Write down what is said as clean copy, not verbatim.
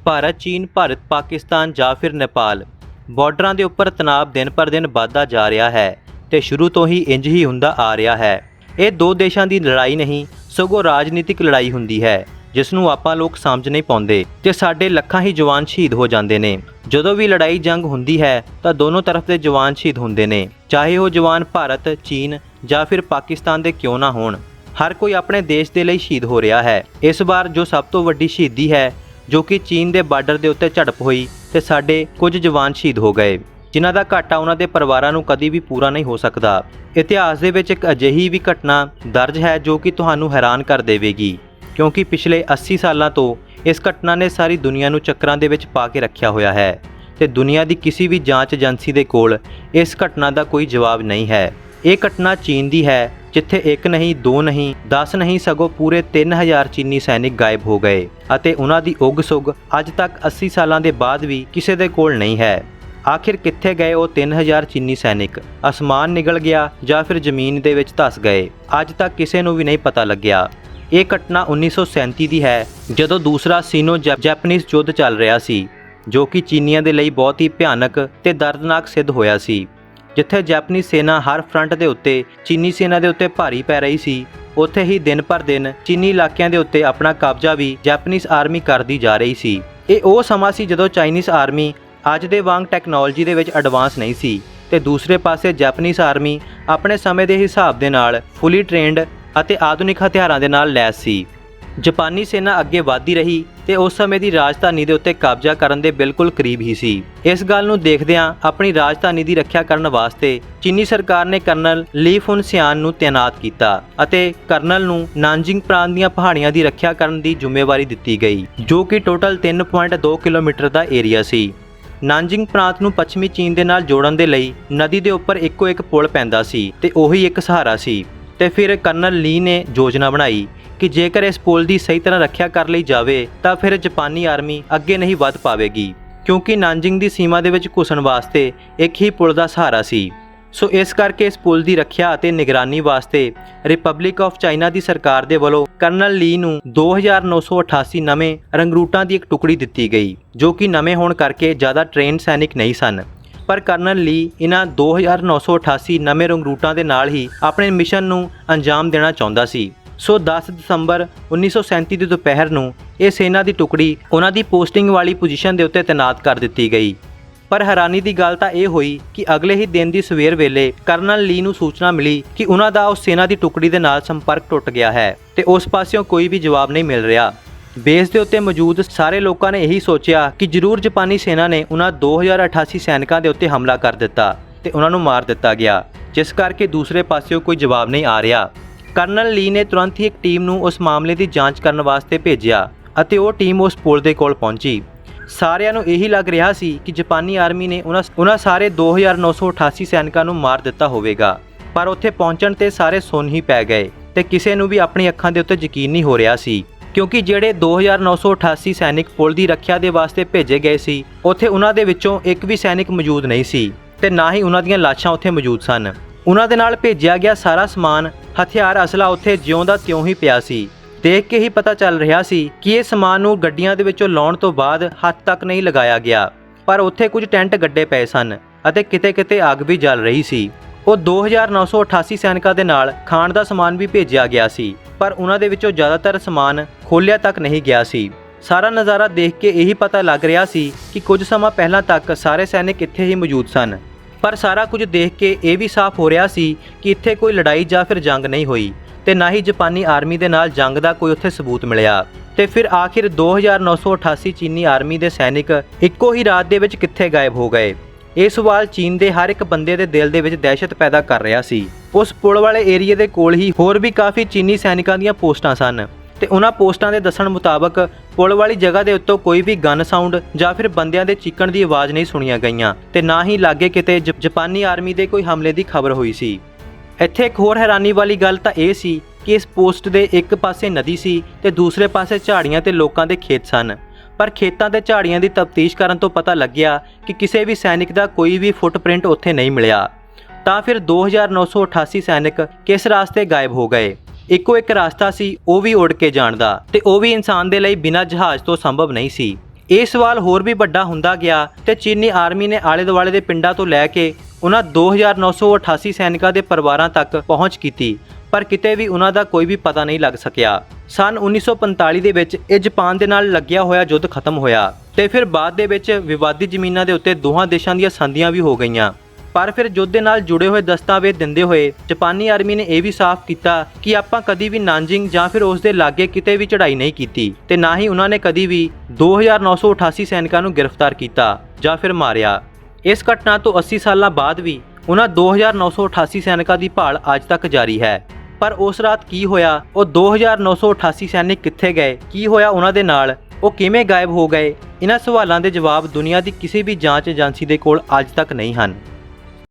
ਭਾਰਤ ਚੀਨ, ਭਾਰਤ ਪਾਕਿਸਤਾਨ ਜਾਂ ਫਿਰ ਨੇਪਾਲ ਬਾਰਡਰਾਂ ਦੇ ਉੱਪਰ ਤਣਾਅ ਦਿਨ ਪਰ ਦਿਨ ਵੱਧਦਾ ਜਾ ਰਿਹਾ ਹੈ ਤੇ ਸ਼ੁਰੂ ਤੋਂ ਹੀ ਇੰਜ ਹੀ ਹੁੰਦਾ ਆ ਰਿਹਾ ਹੈ। ਇਹ ਦੋ ਦੇਸ਼ਾਂ ਦੀ ਲੜਾਈ ਨਹੀਂ ਸਗੋਂ ਰਾਜਨੀਤਿਕ ਲੜਾਈ ਹੁੰਦੀ ਹੈ ਜਿਸ ਨੂੰ ਆਪਾਂ ਲੋਕ ਸਮਝ ਨਹੀਂ ਪਾਉਂਦੇ ਤੇ ਸਾਡੇ ਲੱਖਾਂ ਹੀ ਜਵਾਨ ਸ਼ਹੀਦ ਹੋ ਜਾਂਦੇ ਨੇ। ਜਦੋਂ ਵੀ ਲੜਾਈ ਜੰਗ ਹੁੰਦੀ ਹੈ ਤਾਂ ਦੋਨੋਂ ਤਰਫ ਦੇ ਜਵਾਨ ਸ਼ਹੀਦ ਹੁੰਦੇ ਨੇ, ਚਾਹੇ ਉਹ ਜਵਾਨ ਭਾਰਤ, ਚੀਨ ਜਾਂ ਫਿਰ ਪਾਕਿਸਤਾਨ ਦੇ ਕਿਉਂ ਨਾ ਹੋਣ। ਹਰ ਕੋਈ ਆਪਣੇ ਦੇਸ਼ ਦੇ ਲਈ ਸ਼ਹੀਦ ਹੋ ਰਿਹਾ ਹੈ। ਇਸ ਵਾਰ ਜੋ ਸਭ ਤੋਂ ਵੱਡੀ ਸ਼ਹੀਦੀ ਹੈ ਜੋ ਕਿ ਚੀਨ ਦੇ ਬਾਰਡਰ ਦੇ ਉੱਤੇ ਝੜਪ ਹੋਈ ਤੇ ਸਾਡੇ ਕੁਝ ਜਵਾਨ ਸ਼ਹੀਦ ਹੋ ਗਏ ਜਿਨ੍ਹਾਂ ਦਾ ਘਾਟਾ ਉਹਨਾਂ ਦੇ ਪਰਿਵਾਰਾਂ ਨੂੰ ਕਦੀ ਵੀ ਪੂਰਾ ਨਹੀਂ ਹੋ ਸਕਦਾ। ਇਤਿਹਾਸ ਦੇ ਵਿੱਚ ਇੱਕ ਅਜਿਹੀ ਵੀ ਘਟਨਾ ਦਰਜ ਹੈ ਜੋ ਕਿ ਤੁਹਾਨੂੰ ਹੈਰਾਨ ਕਰ ਦੇਵੇਗੀ, ਕਿਉਂਕਿ ਪਿਛਲੇ 80 ਸਾਲਾਂ ਤੋਂ ਇਸ ਘਟਨਾ ਨੇ ਸਾਰੀ ਦੁਨੀਆ ਨੂੰ ਚੱਕਰਾਂ ਦੇ ਵਿੱਚ ਪਾ ਕੇ ਰੱਖਿਆ ਹੋਇਆ ਹੈ ਤੇ ਦੁਨੀਆ ਦੀ ਕਿਸੇ ਵੀ ਜਾਂਚ ਏਜੰਸੀ ਦੇ ਕੋਲ ਇਸ ਘਟਨਾ ਦਾ ਕੋਈ ਜਵਾਬ ਨਹੀਂ ਹੈ। ਇਹ ਘਟਨਾ ਚੀਨ ਦੀ ਹੈ ਜਿੱਥੇ 1 ਨਹੀਂ 2 ਨਹੀਂ 10 ਨਹੀਂ ਸਗੋਂ ਪੂਰੇ 3000 ਚੀਨੀ ਸੈਨਿਕ ਗਾਇਬ ਹੋ ਗਏ ਅਤੇ ਉਹਨਾਂ ਦੀ ਉਗ ਸੁਗ ਅੱਜ ਤੱਕ 80 ਸਾਲਾਂ ਦੇ ਬਾਅਦ ਵੀ ਕਿਸੇ ਦੇ ਕੋਲ ਨਹੀਂ ਹੈ। ਆਖਿਰ ਕਿੱਥੇ ਗਏ ਉਹ 3000 ਚੀਨੀ ਸੈਨਿਕ? ਅਸਮਾਨ ਨਿਗਲ ਗਿਆ ਜਾਂ ਫਿਰ ਜ਼ਮੀਨ ਦੇ ਵਿੱਚ ਧਸ ਗਏ? ਅੱਜ ਤੱਕ ਕਿਸੇ ਨੂੰ ਵੀ ਨਹੀਂ ਪਤਾ ਲੱਗਿਆ। ਇਹ ਘਟਨਾ 1937 ਦੀ ਹੈ ਜਦੋਂ ਦੂਸਰਾ ਸੀਨੋ ਜੈਪਨੀਜ਼ ਯੁੱਧ ਚੱਲ ਰਿਹਾ ਸੀ ਜੋ ਕਿ ਚੀਨੀਆਂ ਦੇ ਲਈ ਬਹੁਤ ਹੀ ਭਿਆਨਕ ਤੇ ਦਰਦਨਾਕ ਸਿੱਧ ਹੋਇਆ ਸੀ। ਜਿੱਥੇ ਜੈਪਨੀਜ਼ ਸੈਨਾ ਹਰ ਫਰੰਟ ਦੇ ਉੱਤੇ ਚੀਨੀ ਸੈਨਾ ਦੇ ਉੱਤੇ ਭਾਰੀ ਪੈ ਰਹੀ ਸੀ, ਉੱਥੇ ਹੀ ਦਿਨ ਪਰ ਦਿਨ ਚੀਨੀ ਇਲਾਕਿਆਂ ਦੇ ਉੱਤੇ ਆਪਣਾ ਕਬਜ਼ਾ ਵੀ ਜੈਪਨੀਜ਼ ਆਰਮੀ ਕਰਦੀ ਜਾ ਰਹੀ ਸੀ। ਇਹ ਉਹ ਸਮਾਂ ਸੀ ਜਦੋਂ ਚਾਈਨੀਜ਼ ਆਰਮੀ ਅੱਜ ਦੇ ਵਾਂਗ ਟੈਕਨੋਲੋਜੀ ਦੇ ਵਿੱਚ ਐਡਵਾਂਸ ਨਹੀਂ ਸੀ ਤੇ ਦੂਸਰੇ ਪਾਸੇ ਜੈਪਨੀਜ਼ ਆਰਮੀ ਆਪਣੇ ਸਮੇਂ ਦੇ ਹਿਸਾਬ ਦੇ ਨਾਲ ਫੁੱਲੀ ਟ੍ਰੇਨਡ ਅਤੇ ਆਧੁਨਿਕ ਹਥਿਆਰਾਂ ਦੇ ਨਾਲ ਲੈਸ ਸੀ। ਜਾਪਾਨੀ ਸੈਨਾ ਅੱਗੇ ਵਧਦੀ ਰਹੀ ਤੇ ਉਸ ਸਮੇਂ ਦੀ ਰਾਜਧਾਨੀ ਦੇ ਉੱਤੇ ਕਬਜ਼ਾ ਕਰਨ ਦੇ ਬਿਲਕੁਲ ਕਰੀਬ ਹੀ ਸੀ। ਇਸ ਗੱਲ ਨੂੰ ਦੇਖਦਿਆਂ ਆਪਣੀ ਰਾਜਧਾਨੀ ਦੀ ਰੱਖਿਆ ਕਰਨ ਵਾਸਤੇ ਚੀਨੀ ਸਰਕਾਰ ਨੇ ਕਰਨਲ ਲੀ ਫੁਨ ਸਿਆਨ ਨੂੰ ਤਾਇਨਾਤ ਕੀਤਾ ਅਤੇ ਕਰਨਲ ਨੂੰ ਨਾਨਜਿੰਗ ਪ੍ਰਾਂਤ ਦੀਆਂ ਪਹਾੜੀਆਂ ਦੀ ਰੱਖਿਆ ਕਰਨ ਦੀ ਜ਼ਿੰਮੇਵਾਰੀ ਦਿੱਤੀ ਗਈ ਜੋ ਕਿ ਟੋਟਲ 3.2 ਕਿਲੋਮੀਟਰ ਦਾ ਏਰੀਆ ਸੀ। ਨਾਨਜਿੰਗ ਪ੍ਰਾਂਤ ਨੂੰ ਪੱਛਮੀ ਚੀਨ ਦੇ ਨਾਲ ਜੋੜਨ ਦੇ ਲਈ ਨਦੀ ਦੇ ਉੱਪਰ ਇੱਕੋ ਇੱਕ ਪੁਲ ਪੈਂਦਾ ਸੀ ਤੇ ਉਹੀ ਇੱਕ ਸਹਾਰਾ ਸੀ। ਤੇ ਫਿਰ ਕਰਨਲ ਲੀ ਨੇ ਯੋਜਨਾ ਬਣਾਈ ਕਿ ਜੇਕਰ ਇਸ ਪੁਲ ਦੀ ਸਹੀ ਤਰ੍ਹਾਂ ਰੱਖਿਆ ਕਰ ਲਈ ਜਾਵੇ ਤਾਂ ਫਿਰ ਜਾਪਾਨੀ ਆਰਮੀ ਅੱਗੇ ਨਹੀਂ ਵੱਧ ਪਾਵੇਗੀ, ਕਿਉਂਕਿ ਨਾਨਜਿੰਗ ਦੀ ਸੀਮਾ ਦੇ ਵਿੱਚ ਘੁਸਣ ਵਾਸਤੇ ਇੱਕ ਹੀ ਪੁਲ ਦਾ ਸਹਾਰਾ ਸੀ। ਸੋ ਇਸ ਕਰਕੇ ਇਸ ਪੁਲ ਦੀ ਰੱਖਿਆ ਅਤੇ ਨਿਗਰਾਨੀ ਵਾਸਤੇ ਰਿਪਬਲਿਕ ਆਫ ਚਾਈਨਾ ਦੀ ਸਰਕਾਰ ਦੇ ਵੱਲੋਂ ਕਰਨਲ ਲੀ ਨੂੰ 2988 ਨਵੇਂ ਰੰਗਰੂਟਾਂ ਦੀ ਇੱਕ ਟੁਕੜੀ ਦਿੱਤੀ ਗਈ ਜੋ ਕਿ ਨਵੇਂ ਹੋਣ ਕਰਕੇ ਜ਼ਿਆਦਾ ਟ੍ਰੇਨਡ ਸੈਨਿਕ ਨਹੀਂ ਸਨ। ਪਰ ਕਰਨਲ ਲੀ ਇਹਨਾਂ 2988 ਨਵੇਂ ਰੰਗਰੂਟਾਂ ਦੇ ਨਾਲ ਹੀ ਆਪਣੇ ਮਿਸ਼ਨ ਨੂੰ ਅੰਜਾਮ ਦੇਣਾ ਚਾਹੁੰਦਾ ਸੀ। ਸੋ 10 ਦਸੰਬਰ 1937 ਦੀ ਦੁਪਹਿਰ ਨੂੰ ਇਹ ਸੈਨਾ ਦੀ ਟੁਕੜੀ ਉਹਨਾਂ ਦੀ ਪੋਸਟਿੰਗ ਵਾਲੀ ਪੋਜੀਸ਼ਨ ਦੇ ਉੱਤੇ ਤਾਇਨਾਤ ਕਰ ਦਿੱਤੀ ਗਈ। ਪਰ ਹੈਰਾਨੀ ਦੀ ਗੱਲ ਤਾਂ ਇਹ ਹੋਈ ਕਿ ਅਗਲੇ ਹੀ ਦਿਨ ਦੀ ਸਵੇਰ ਵੇਲੇ ਕਰਨਲ ਲੀ ਨੂੰ ਸੂਚਨਾ ਮਿਲੀ ਕਿ ਉਹਨਾਂ ਦਾ ਉਸ ਸੈਨਾ ਦੀ ਟੁਕੜੀ ਦੇ ਨਾਲ ਸੰਪਰਕ ਟੁੱਟ ਗਿਆ ਹੈ ਤੇ ਉਸ ਪਾਸਿਓਂ ਕੋਈ ਵੀ ਜਵਾਬ ਨਹੀਂ ਮਿਲ ਰਿਹਾ। ਬੇਸ ਦੇ ਉੱਤੇ ਮੌਜੂਦ ਸਾਰੇ ਲੋਕਾਂ ਨੇ ਇਹੀ ਸੋਚਿਆ ਕਿ ਜ਼ਰੂਰ ਜਾਪਾਨੀ ਸੈਨਾ ਨੇ ਉਹਨਾਂ 2088 ਸੈਨਿਕਾਂ ਦੇ ਉੱਤੇ ਹਮਲਾ ਕਰ ਦਿੱਤਾ ਤੇ ਉਹਨਾਂ ਨੂੰ ਮਾਰ ਦਿੱਤਾ ਗਿਆ, ਜਿਸ ਕਰਕੇ ਦੂਸਰੇ ਪਾਸਿਓਂ ਕੋਈ ਜਵਾਬ ਨਹੀਂ ਆ ਰਿਹਾ। ਕਰਨਲ ਲੀ ਨੇ ਤੁਰੰਤ ਹੀ ਇੱਕ ਟੀਮ ਨੂੰ ਉਸ ਮਾਮਲੇ ਦੀ ਜਾਂਚ ਕਰਨ ਵਾਸਤੇ ਭੇਜਿਆ ਅਤੇ ਉਹ ਟੀਮ ਉਸ ਪੁਲ ਦੇ ਕੋਲ ਪਹੁੰਚੀ। ਸਾਰਿਆਂ ਨੂੰ ਇਹੀ ਲੱਗ ਰਿਹਾ ਸੀ ਕਿ ਜਾਪਾਨੀ ਆਰਮੀ ਨੇ ਉਹਨਾਂ ਸਾਰੇ 2988 ਸੈਨਿਕਾਂ ਨੂੰ ਮਾਰ ਦਿੱਤਾ ਹੋਵੇਗਾ, ਪਰ ਉੱਥੇ ਪਹੁੰਚਣ ਤੇ ਸਾਰੇ ਸੁੰਨ ਹੀ ਪੈ ਗਏ ਤੇ ਕਿਸੇ ਨੂੰ ਵੀ ਆਪਣੀ ਅੱਖਾਂ ਦੇ ਉੱਤੇ ਯਕੀਨ ਨਹੀਂ ਹੋ ਰਿਹਾ ਸੀ, ਕਿਉਂਕਿ ਜਿਹੜੇ 2988 ਸੈਨਿਕ ਪੁਲ ਦੀ ਰੱਖਿਆ ਦੇ ਵਾਸਤੇ ਭੇਜੇ ਗਏ ਸੀ ਉੱਥੇ ਉਹਨਾਂ ਦੇ ਵਿੱਚੋਂ ਇੱਕ ਵੀ ਸੈਨਿਕ ਮੌਜੂਦ ਨਹੀਂ ਸੀ ਤੇ ਨਾ ਹੀ ਉਹਨਾਂ ਦੀਆਂ ਲਾਸ਼ਾਂ ਉੱਥੇ ਮੌਜੂਦ ਸਨ। ਉਹਨਾਂ ਦੇ ਨਾਲ ਭੇਜਿਆ ਗਿਆ ਸਾਰਾ ਸਮਾਨ, ਹਥਿਆਰ, ਅਸਲਾ ਉੱਥੇ ਜਿਉਂ ਦਾ ਤਿਉਂ ਹੀ ਪਿਆ ਸੀ। ਦੇਖ ਕੇ ਹੀ ਪਤਾ ਚੱਲ ਰਿਹਾ ਸੀ ਕਿ ਇਹ ਸਮਾਨ ਨੂੰ ਗੱਡੀਆਂ ਦੇ ਵਿੱਚੋਂ ਲਾਉਣ ਤੋਂ ਬਾਅਦ ਹੱਥ ਤੱਕ ਨਹੀਂ ਲਗਾਇਆ ਗਿਆ, ਪਰ ਉੱਥੇ ਕੁਝ ਟੈਂਟ ਗੱਡੇ ਪਏ ਸਨ ਅਤੇ ਕਿਤੇ-ਕਿਤੇ ਅੱਗ ਵੀ ਜਲ ਰਹੀ ਸੀ। ਉਹ 2988 ਸੈਨਿਕਾਂ ਦੇ ਨਾਲ ਖਾਣ ਦਾ ਸਮਾਨ ਵੀ ਭੇਜਿਆ ਗਿਆ ਸੀ, ਪਰ ਉਹਨਾਂ ਦੇ ਵਿੱਚੋਂ ਜ਼ਿਆਦਾਤਰ ਸਮਾਨ ਖੋਲ੍ਹਿਆ ਤੱਕ ਨਹੀਂ ਗਿਆ ਸੀ। ਸਾਰਾ ਨਜ਼ਾਰਾ ਦੇਖ ਕੇ ਇਹੀ ਪਤਾ ਲੱਗ ਰਿਹਾ ਸੀ ਕਿ ਕੁਝ ਸਮਾਂ ਪਹਿਲਾਂ ਤੱਕ ਸਾਰੇ ਸੈਨਿਕ ਇੱਥੇ ਹੀ ਮੌਜੂਦ ਸਨ, ਪਰ ਸਾਰਾ ਕੁਝ ਦੇਖ ਕੇ ਇਹ ਵੀ ਸਾਫ਼ ਹੋ ਰਿਹਾ ਸੀ ਕਿ ਇੱਥੇ ਕੋਈ ਲੜਾਈ ਜਾਂ ਫਿਰ ਜੰਗ ਨਹੀਂ ਹੋਈ ਤੇ ਨਾ ਹੀ ਜਾਪਾਨੀ ਆਰਮੀ ਦੇ ਨਾਲ ਜੰਗ ਦਾ ਕੋਈ ਉੱਥੇ ਸਬੂਤ ਮਿਲਿਆ। ਤੇ ਫਿਰ ਆਖਿਰ 2988 ਚੀਨੀ ਆਰਮੀ ਦੇ ਸੈਨਿਕ ਇੱਕੋ ਹੀ ਰਾਤ ਦੇ ਵਿੱਚ ਕਿੱਥੇ ਗਾਇਬ ਹੋ ਗਏ? ਇਹ ਸਵਾਲ ਚੀਨ ਦੇ ਹਰ ਇੱਕ ਬੰਦੇ ਦੇ ਦਿਲ ਦੇ ਵਿੱਚ ਦਹਿਸ਼ਤ ਪੈਦਾ ਕਰ ਰਿਹਾ ਸੀ। ਉਸ ਪੁਲ ਵਾਲੇ ਏਰੀਏ ਦੇ ਕੋਲ ਹੀ ਹੋਰ ਵੀ ਕਾਫੀ ਚੀਨੀ ਸੈਨਿਕਾਂ ਦੀਆਂ ਪੋਸਟਾਂ ਸਨ ਤੇ ਉਹਨਾਂ ਪੋਸਟਾਂ ਦੇ ਦੱਸਣ ਮੁਤਾਬਕ ਪੁਲ ਵਾਲੀ ਜਗ੍ਹਾ ਦੇ ਉੱਤੋਂ ਕੋਈ ਵੀ ਗਨ ਸਾਊਂਡ ਜਾਂ ਫਿਰ ਬੰਦਿਆਂ ਦੇ ਚੀਕਣ ਦੀ ਆਵਾਜ਼ ਨਹੀਂ ਸੁਣੀਆਂ ਗਈਆਂ ਤੇ ਨਾ ਹੀ ਲਾਗੇ ਕਿਤੇ ਜਾਪਾਨੀ ਆਰਮੀ ਦੇ ਕੋਈ ਹਮਲੇ ਦੀ ਖਬਰ ਹੋਈ ਸੀ। ਇੱਥੇ ਇੱਕ ਹੋਰ ਹੈਰਾਨੀ ਵਾਲੀ ਗੱਲ ਤਾਂ ਇਹ ਸੀ ਕਿ ਇਸ ਪੋਸਟ ਦੇ ਇੱਕ ਪਾਸੇ ਨਦੀ ਸੀ ਤੇ ਦੂਸਰੇ ਪਾਸੇ ਝਾੜੀਆਂ ਤੇ ਲੋਕਾਂ ਦੇ ਖੇਤ ਸਨ, ਪਰ ਖੇਤਾਂ ਤੇ ਝਾੜੀਆਂ ਦੀ ਤਫਤੀਸ਼ ਕਰਨ ਤੋਂ ਪਤਾ ਲੱਗਿਆ ਕਿ ਕਿਸੇ ਵੀ ਸੈਨਿਕ ਦਾ ਕੋਈ ਵੀ ਫੁੱਟਪ੍ਰਿੰਟ ਉੱਥੇ ਨਹੀਂ ਮਿਲਿਆ। ਤਾਂ ਫਿਰ 2988 ਸੈਨਿਕ ਕਿਸ ਰਾਸਤੇ ਗਾਇਬ ਹੋ ਗਏ? ਇੱਕੋ ਇੱਕ ਰਾਸਤਾ ਸੀ, ਉਹ ਵੀ ਉੜ ਕੇ ਜਾਣ ਦਾ, ਤੇ ਉਹ ਵੀ ਇਨਸਾਨ ਦੇ ਲਈ ਬਿਨਾਂ ਜਹਾਜ਼ ਤੋਂ ਸੰਭਵ ਨਹੀਂ ਸੀ। ਇਹ ਸਵਾਲ ਹੋਰ ਵੀ ਵੱਡਾ ਹੁੰਦਾ ਗਿਆ ਤੇ ਚੀਨੀ ਆਰਮੀ ਨੇ ਆਲੇ ਦੁਆਲੇ ਦੇ ਪਿੰਡਾਂ ਤੋਂ ਲੈ ਕੇ ਉਹਨਾਂ 2988 ਸੈਨਿਕਾਂ ਦੇ ਪਰਿਵਾਰਾਂ ਤੱਕ ਪਹੁੰਚ ਕੀਤੀ, ਪਰ ਕਿਤੇ ਵੀ ਉਹਨਾਂ ਦਾ ਕੋਈ ਵੀ ਪਤਾ ਨਹੀਂ ਲੱਗ ਸਕਿਆ। ਸਨ 1945 ਦੇ ਵਿੱਚ ਇਹ ਜਾਪਾਨ ਦੇ ਨਾਲ ਲੱਗਿਆ ਹੋਇਆ ਯੁੱਧ ਖਤਮ ਹੋਇਆ ਤੇ ਫਿਰ ਬਾਅਦ ਦੇ ਵਿੱਚ ਵਿਵਾਦੀ ਜ਼ਮੀਨਾਂ ਦੇ ਉੱਤੇ ਦੋਹਾਂ ਦੇਸ਼ਾਂ ਦੀਆਂ ਸੰਧੀਆਂ ਵੀ ਹੋ ਗਈਆਂ। ਪਰ ਫਿਰ ਯੁੱਧ ਦੇ ਨਾਲ ਜੁੜੇ ਹੋਏ ਦਸਤਾਵੇਜ਼ ਦਿੰਦੇ ਹੋਏ ਜਾਪਾਨੀ ਆਰਮੀ ਨੇ ਇਹ ਵੀ ਸਾਫ਼ ਕੀਤਾ ਕਿ ਆਪਾਂ ਕਦੀ ਵੀ ਨਾਨਜਿੰਗ ਜਾਂ ਫਿਰ ਉਸ ਦੇ ਲਾਗੇ ਕਿਤੇ ਵੀ ਚੜ੍ਹਾਈ ਨਹੀਂ ਕੀਤੀ ਤੇ ਨਾ ਹੀ ਉਹਨਾਂ ਨੇ ਕਦੀ ਵੀ 2988 ਸੈਨਿਕਾਂ ਨੂੰ ਗ੍ਰਿਫਤਾਰ ਕੀਤਾ ਜਾਂ ਫਿਰ ਮਾਰਿਆ। ਇਸ ਘਟਨਾ ਤੋਂ 80 ਸਾਲਾਂ ਬਾਅਦ ਵੀ ਉਹਨਾਂ 2988 ਸੈਨਿਕਾਂ ਦੀ ਭਾਲ ਅੱਜ ਤੱਕ ਜਾਰੀ ਹੈ। ਪਰ ਉਸ ਰਾਤ ਕੀ ਹੋਇਆ, ਉਹ 2988 ਸੈਨਿਕ ਕਿੱਥੇ ਗਏ, ਕੀ ਹੋਇਆ ਉਹਨਾਂ ਦੇ ਨਾਲ, ਉਹ ਕਿਵੇਂ ਗਾਇਬ ਹੋ ਗਏ, ਇਹਨਾਂ ਸਵਾਲਾਂ ਦੇ ਜਵਾਬ ਦੁਨੀਆ ਦੀ ਕਿਸੇ ਵੀ ਜਾਂਚ ਏਜੰਸੀ ਦੇ ਕੋਲ ਅੱਜ ਤੱਕ ਨਹੀਂ ਹਨ।